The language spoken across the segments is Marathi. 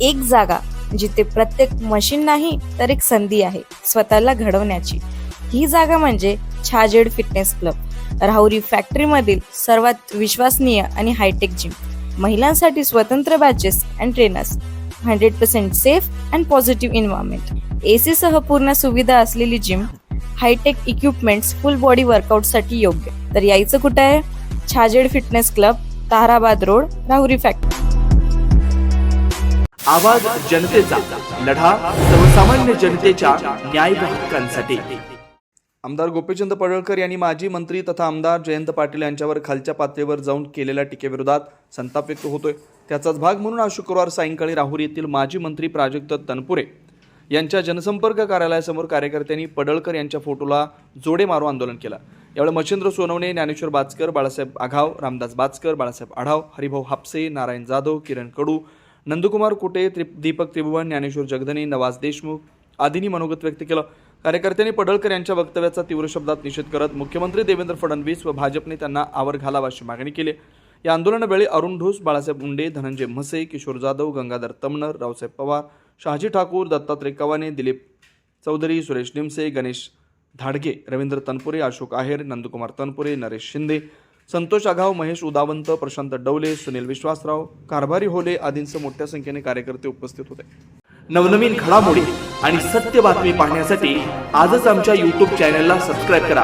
एक जागा जिथे प्रत्येक मशीन नाही तर एक संधी आहे स्वतःला घडवण्याची. ही जागा म्हणजे छाजेड फिटनेस क्लब, राहुरी फॅक्टरीमधील सर्वात विश्वसनीय आणि हायटेक जिम. महिलांसाठी स्वतंत्र batches and trainers, 100% safe and positive environment, AC सह पूर्ण सुविधा असलेली gym, hitech equipments, full body वर्कआउटसाठी योग्य. तर यायचं कुठं आहे? Chhajed fitness club, Tarabad road, Rahuri factory. आवाज जनतेचा, लढा सर्वसामान्य जनतेच्या न्याय व हक्कांसाठी. आमदार गोपीचंद पडळकर यांनी माजी मंत्री तथा आमदार जयंत पाटील यांच्यावर खालच्या पातळीवर जाऊन केलेल्या टीकेविरोधात संताप व्यक्त होतोय. त्याचाच भाग म्हणून आज शुक्रवार सायंकाळी राहुरी येथील माजी मंत्री प्राजक्त तनपुरे यांच्या जनसंपर्क कार्यालयासमोर कार्यकर्त्यांनी पडळकर यांच्या फोटोला जोडे मारो आंदोलन केलं. यावेळी मच्छिंद्र सोनवणे, ज्ञानेश्वर बाचकर, बाळासाहेब आघाव, रामदास बाचकर, बाळासाहेब आढाव, हरिभाऊ हापसे, नारायण जाधव, किरण कडू, नंदकुमार कुटे, दीपक त्रिभुवन, ज्ञानेश्वर जगधने, नवाज देशमुख आदींनी मनोगत व्यक्त केलं. कार्यकर्त्यांनी पडळकर यांच्या वक्तव्याचा तीव्र शब्दात निषेध करत मुख्यमंत्री देवेंद्र फडणवीस व भाजपने त्यांना आवर घालावा अशी मागणी केली. या आंदोलनावेळी अरुण ढोस, बाळासाहेब उंडे, धनंजय म्हसे, किशोर जाधव, गंगाधर तमनर, रावसाहेब पवार, शहाजी ठाकूर, दत्तात्रय कवाने, दिलीप चौधरी, सुरेश निमसे, गणेश धाडगे, रवींद्र तनपुरे, अशोक आहेर, नंदकुमार तनपुरे, नरेश शिंदे, संतोष आघाव, महेश उदावंत, प्रशांत डवले, सुनील विश्वासराव, कारभारी होले आदींसह मोठ्या संख्येने कार्यकर्ते उपस्थित होते. नवनवीन घडामोडी आणि सत्य बातमी पाहण्यासाठी आजच आमच्या YouTube चॅनलला सबस्क्राईब करा,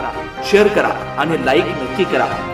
शेअर करा आणि लाईक नक्की करा.